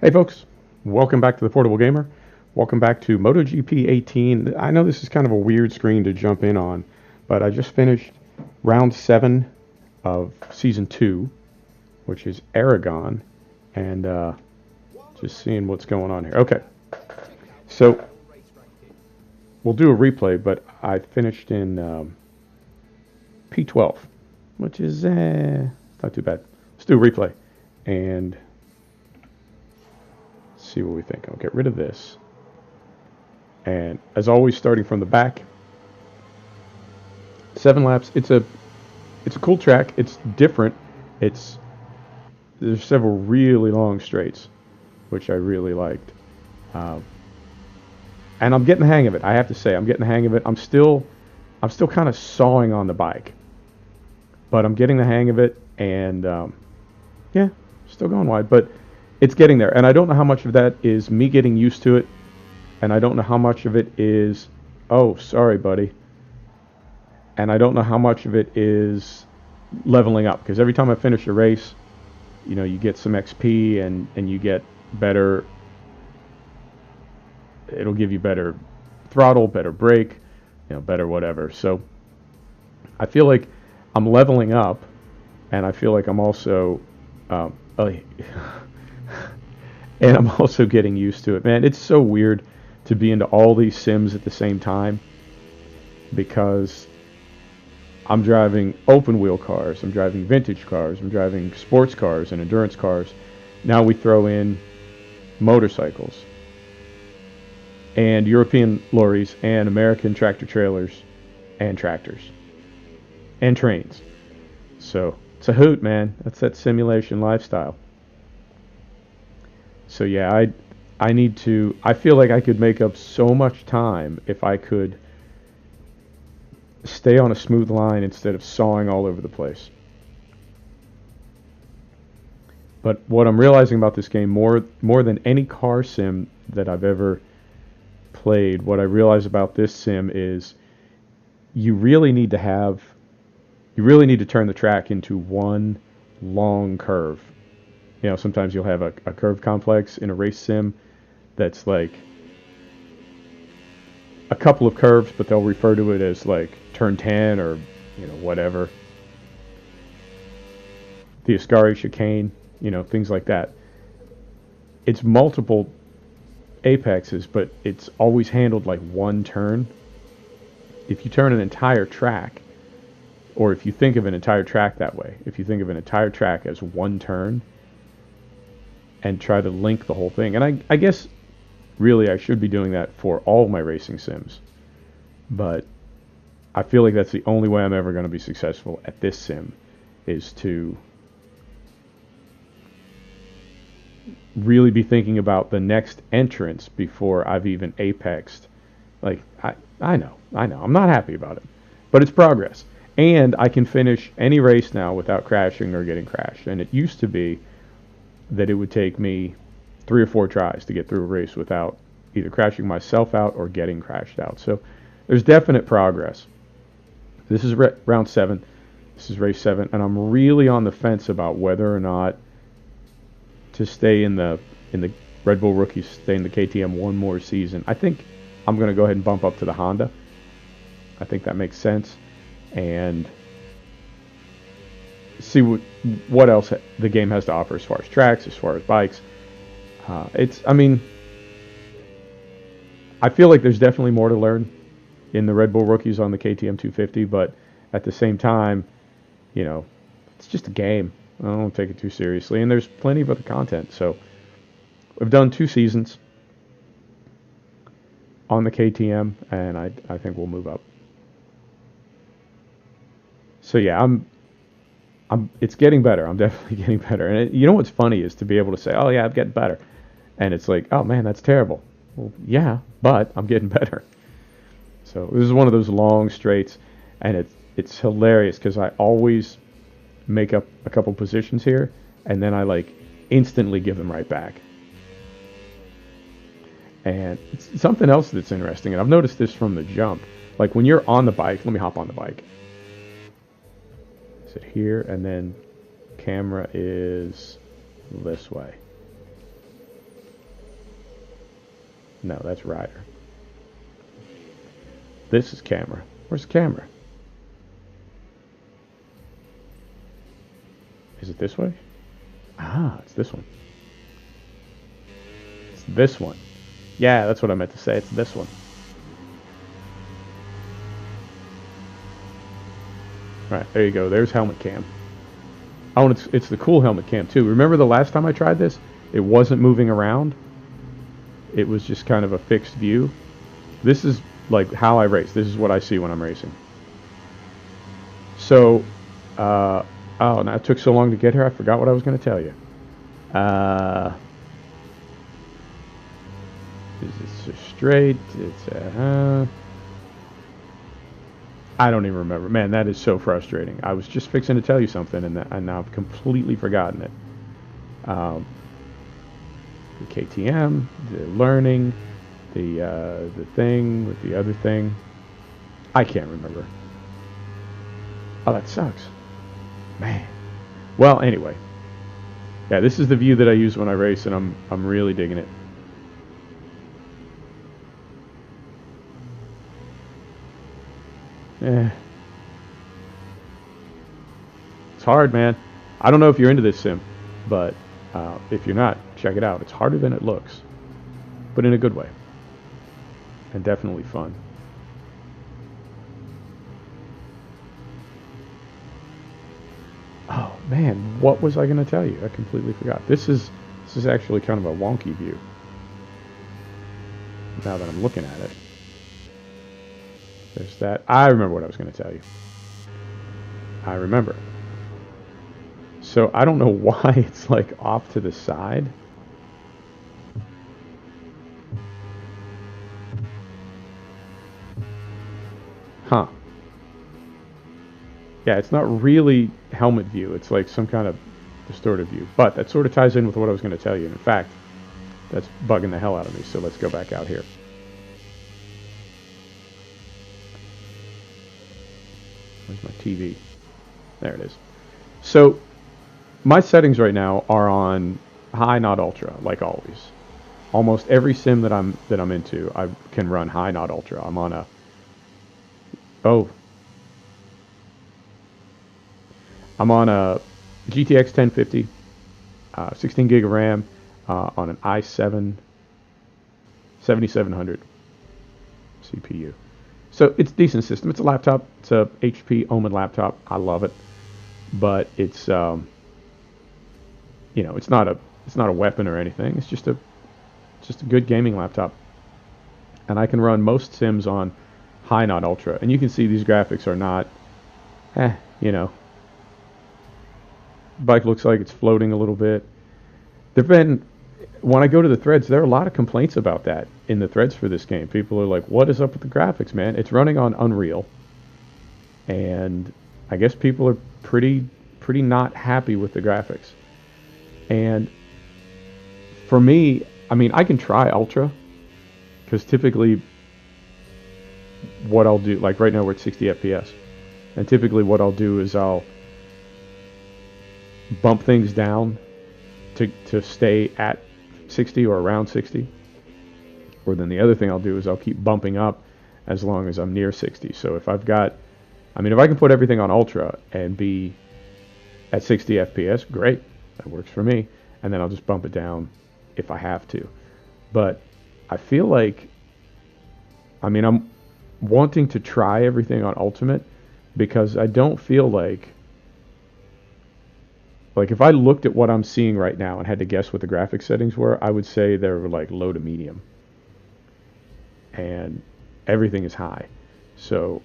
Hey folks, welcome back to the Portable Gamer. Welcome back to MotoGP 18. I know this is kind of a weird screen to jump in on, but I just finished round 7 of season 2, which is Aragon, and just seeing what's going on here. Okay, so we'll do a replay, but I finished in P12, which is not too bad. Let's do a replay and see what we think. I'll get rid of this. And as always, starting from the back, 7 laps. It's a cool track. It's different. There's several really long straights, which I really liked. And I'm getting the hang of it. I have to say, I'm getting the hang of it. I'm still kind of sawing on the bike, but I'm getting the hang of it. And yeah, still going wide, but it's getting there. And I don't know how much of that is me getting used to it, and I don't know how much of it is, oh, sorry, buddy. And I don't know how much of it is leveling up, because every time I finish a race, you get some XP and you get better. It'll give you better throttle, better brake, better whatever. So I feel like I'm leveling up, and I feel like I'm also and I'm also getting used to it. Man, it's so weird to be into all these sims at the same time, because I'm driving open wheel cars, I'm driving vintage cars, I'm driving sports cars and endurance cars. Now we throw in motorcycles and European lorries and American tractor trailers and tractors and trains. So it's a hoot, man. That's that simulation lifestyle. So yeah, I feel like I could make up so much time if I could stay on a smooth line instead of sawing all over the place. But what I'm realizing about this game, more than any car sim that I've ever played, what I realize about this sim is you really need to turn the track into one long curve. Sometimes you'll have a curve complex in a race sim that's like a couple of curves, but they'll refer to it as like turn 10 or whatever. The Ascari chicane, things like that. It's multiple apexes, but it's always handled like one turn. If you turn an entire track, or if you think of an entire track that way, if you think of an entire track as one turn and try to link the whole thing, and I guess really I should be doing that for all my racing sims, but I feel like that's the only way I'm ever going to be successful at this sim, is to really be thinking about the next entrance before I've even apexed. Like, I know, I'm not happy about it, but it's progress. And I can finish any race now without crashing or getting crashed. And it used to be that it would take me 3 or 4 tries to get through a race without either crashing myself out or getting crashed out. So there's definite progress. This is round 7. This is race 7, and I'm really on the fence about whether or not to stay in the Red Bull Rookies, stay in the KTM one more season. I think I'm going to go ahead and bump up to the Honda. I think that makes sense, and see what else the game has to offer as far as tracks, as far as bikes. I feel like there's definitely more to learn in the Red Bull Rookies on the KTM 250, but at the same time, it's just a game. I don't take it too seriously, and there's plenty of other content. So we've done 2 seasons on the KTM, and I think we'll move up. So yeah, it's getting better. I'm definitely getting better. And what's funny is to be able to say, oh yeah, I'm getting better. And it's like, oh man, that's terrible. Well, yeah, but I'm getting better. So this is one of those long straights, and it's hilarious because I always make up a couple positions here, and then I like instantly give them right back. And it's something else that's interesting, and I've noticed this from the jump. Like when you're on the bike, let me hop on the bike. Is it here? And then camera is this way. No, that's rider. This is camera. Where's the camera? Is it this way? Ah, it's this one. It's this one. Yeah, that's what I meant to say. It's this one. All right, there you go. There's helmet cam. Oh, and it's the cool helmet cam too. Remember the last time I tried this? It wasn't moving around. It was just kind of a fixed view. This is like how I race. This is what I see when I'm racing. So, oh, now it took so long to get here. I forgot what I was going to tell you. Is it straight? It's I don't even remember. Man, that is so frustrating. I was just fixing to tell you something, and now I've completely forgotten it. The KTM, the learning, the thing with the other thing. I can't remember. Oh, that sucks. Man. Well, anyway. Yeah, this is the view that I use when I race, and I'm really digging it. It's hard, man. I don't know if you're into this sim, but if you're not, check it out. It's harder than it looks, but in a good way, and definitely fun. Oh man, what was I going to tell you? I completely forgot. This is actually kind of a wonky view. Now that I'm looking at it. There's that. I remember what I was going to tell you. I remember. So I don't know why it's like off to the side. Huh. Yeah, it's not really helmet view. It's like some kind of distorted view. But that sort of ties in with what I was going to tell you. And in fact, that's bugging the hell out of me. So let's go back out here. Where's my TV? There it is. So my settings right now are on high, not ultra, like always. Almost every sim that I'm into, I can run high, not ultra. I'm on a GTX 1050, 16 gig of RAM, on an i7 7700 CPU. So it's a decent system. It's a laptop. It's a HP Omen laptop. I love it, but it's it's not a weapon or anything. It's just a good gaming laptop, and I can run most sims on high, not ultra. And you can see these graphics are not, Bike looks like it's floating a little bit. When I go to the threads, there are a lot of complaints about that in the threads for this game. People are like, what is up with the graphics, man? It's running on Unreal. And I guess people are pretty not happy with the graphics. And for me, I mean, I can try Ultra, because typically what I'll do, like right now we're at 60 FPS. And typically what I'll do is I'll bump things down to stay at 60 or around 60. Or then the other thing I'll do is I'll keep bumping up as long as I'm near 60. So if if I can put everything on ultra and be at 60 FPS, great. That works for me. And then I'll just bump it down if I have to. But I feel like, I'm wanting to try everything on ultimate, because I don't feel like if I looked at what I'm seeing right now and had to guess what the graphics settings were, I would say they were like low to medium. And everything is high. So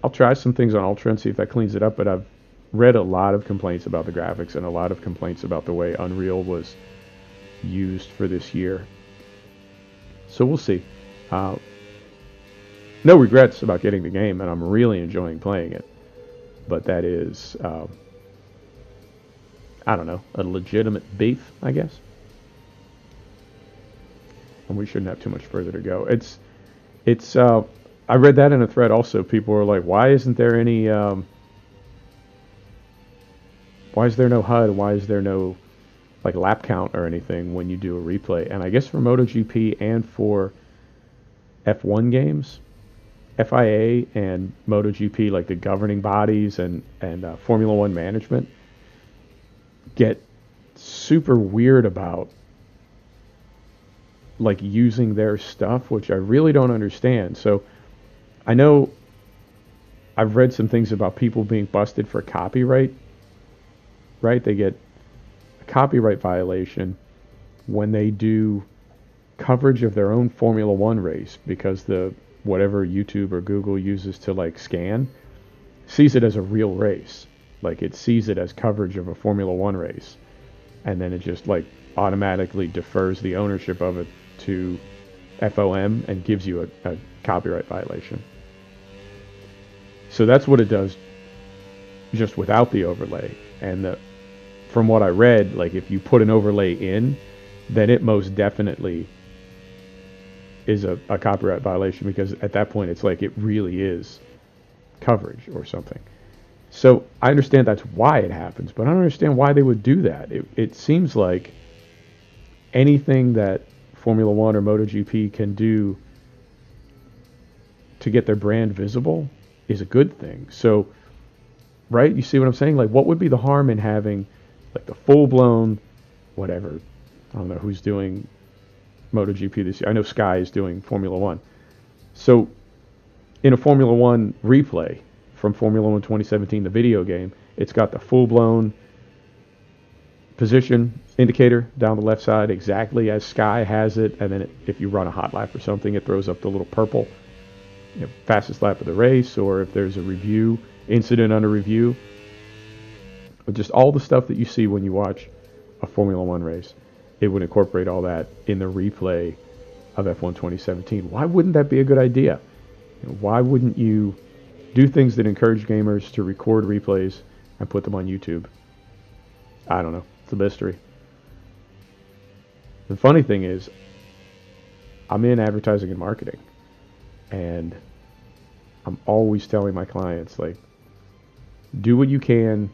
I'll try some things on Ultra and see if that cleans it up, but I've read a lot of complaints about the graphics and a lot of complaints about the way Unreal was used for this year. So we'll see. No regrets about getting the game, and I'm really enjoying playing it. But that is, I don't know, a legitimate beef, I guess. And we shouldn't have too much further to go. I read that in a thread also. People were like, why isn't there any, why is there no HUD? Why is there no like lap count or anything when you do a replay. And I guess for MotoGP and for F1 games, FIA and MotoGP, like the governing bodies and Formula One management, get super weird about like using their stuff, which I really don't understand. So I know I've read some things about people being busted for copyright, right? They get a copyright violation when they do coverage of their own Formula One race because the whatever YouTube or Google uses to like scan sees it as a real race. Like it sees it as coverage of a Formula One race. And then it just like automatically defers the ownership of it to FOM and gives you a copyright violation. So that's what it does just without the overlay. And from what I read, like if you put an overlay in, then it most definitely is a copyright violation, because at that point it's like it really is coverage or something. So I understand that's why it happens, but I don't understand why they would do that. It seems like anything that Formula One or MotoGP can do to get their brand visible is a good thing. So, right? You see what I'm saying? Like, what would be the harm in having like the full-blown whatever? I don't know who's doing MotoGP this year. I know Sky is doing Formula One. So in a Formula One replay from Formula One 2017, the video game, it's got the full-blown position indicator down the left side exactly as Sky has it, and then if you run a hot lap or something, it throws up the little purple, fastest lap of the race, or if there's a review, incident under review, or just all the stuff that you see when you watch a Formula One race. It would incorporate all that in the replay of F1 2017. Why wouldn't that be a good idea? Why wouldn't you do things that encourage gamers to record replays and put them on YouTube? I don't know. It's a mystery. The funny thing is, I'm in advertising and marketing, and I'm always telling my clients, like, do what you can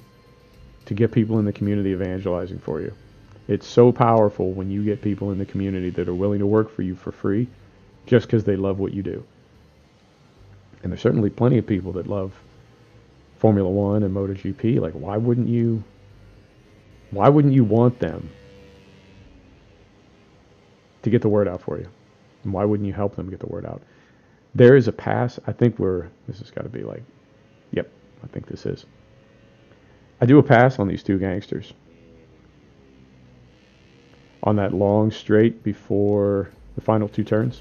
to get people in the community evangelizing for you. It's so powerful when you get people in the community that are willing to work for you for free just because they love what you do. And there's certainly plenty of people that love Formula One and MotoGP. Like, why wouldn't you want them to get the word out for you? And why wouldn't you help them get the word out? There is a pass. I think this has got to be like, yep, I think this is. I do a pass on these two gangsters on that long straight before the final two turns,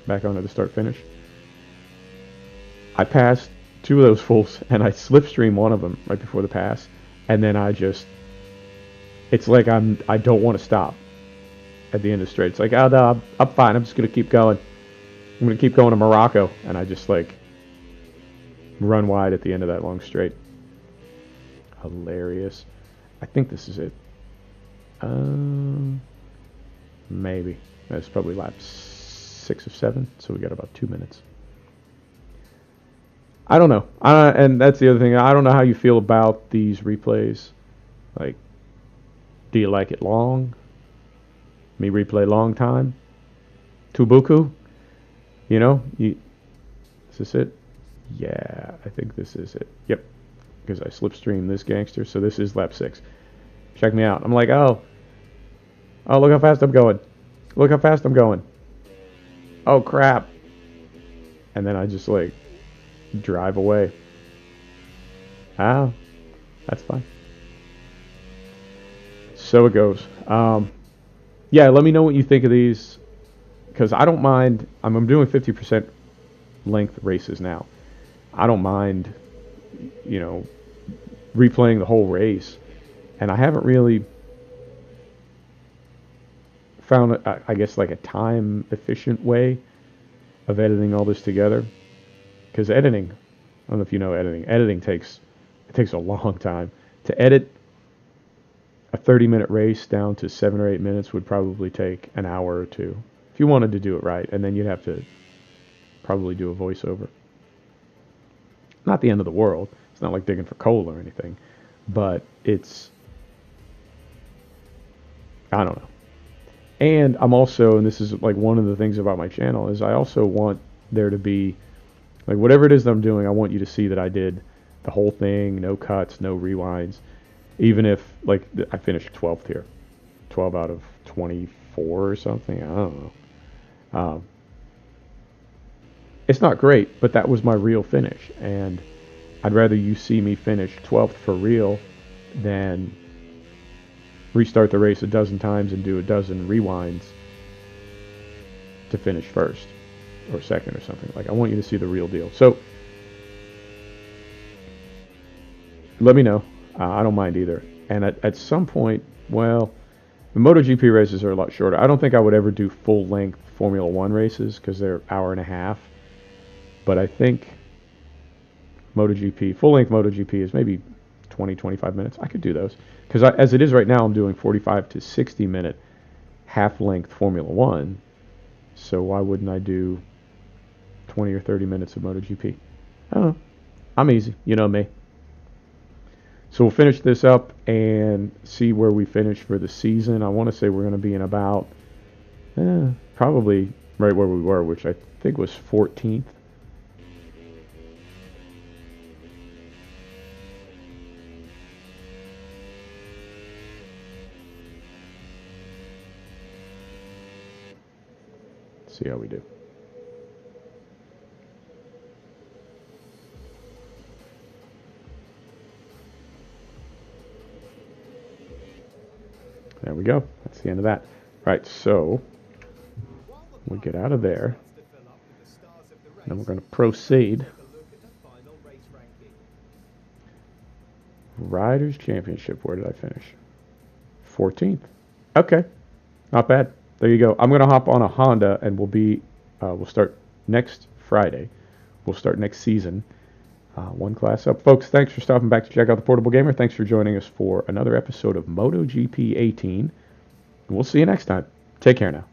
back onto the start-finish. I passed two of those fools, and I slipstream one of them right before the pass, and then it's like I don't want to stop at the end of the straight. It's like, oh no, I'm fine, I'm just going to keep going. I'm going to keep going to Morocco, and I just like run wide at the end of that long straight. Hilarious. I think this is it. Maybe. That's probably lap 6 or 7, so we got about 2 minutes. I don't know. And that's the other thing. I don't know how you feel about these replays. Like, do you like it long? Me replay long time? Tubuku? Is this it? Yeah, I think this is it. Yep. Because I slipstream this gangster, so this is lap 6. Check me out. I'm like, oh, look how fast I'm going. Look how fast I'm going. Oh, crap. And then I just, like, drive away. That's fine. So it goes. Yeah, let me know what you think of these, because I don't mind. I'm doing 50% length races now. I don't mind, replaying the whole race. And I haven't really found, I guess, like a time-efficient way of editing all this together. Because editing, I don't know if you know editing. Editing takes a long time. To edit a 30-minute race down to 7 or 8 minutes would probably take an hour or two if you wanted to do it right. And then you'd have to probably do a voiceover. Not the end of the world. It's not like digging for coal or anything. But it's I don't know. And I'm also, and this is like one of the things about my channel, is I also want there to be, like, whatever it is that I'm doing, I want you to see that I did the whole thing, no cuts, no rewinds. Even if, like, I finished 12th here, 12 out of 24 or something. I don't know. Um, it's not great, but that was my real finish. And I'd rather you see me finish 12th for real than restart the race a dozen times and do a dozen rewinds to finish first or second or something. Like, I want you to see the real deal. So let me know. I don't mind either. And at some point, well, the MotoGP races are a lot shorter. I don't think I would ever do full-length Formula One races because they're hour and a half. But I think MotoGP, full-length MotoGP is maybe 20, 25 minutes. I could do those. Because as it is right now, I'm doing 45 to 60-minute half-length Formula One. So why wouldn't I do 20 or 30 minutes of MotoGP? I don't know. I'm easy. You know me. So we'll finish this up and see where we finish for the season. I want to say we're going to be in about, probably right where we were, which I think was 14th. Let's see how we do. There we go. That's the end of that. Right, so we get out of there. Then we're going to proceed. Riders Championship. Where did I finish? 14th. Okay. Not bad. There you go. I'm going to hop on a Honda and we'll start next Friday. We'll start next season. One class up. Folks, thanks for stopping back to check out the Portable Gamer. Thanks for joining us for another episode of MotoGP 18. We'll see you next time. Take care now.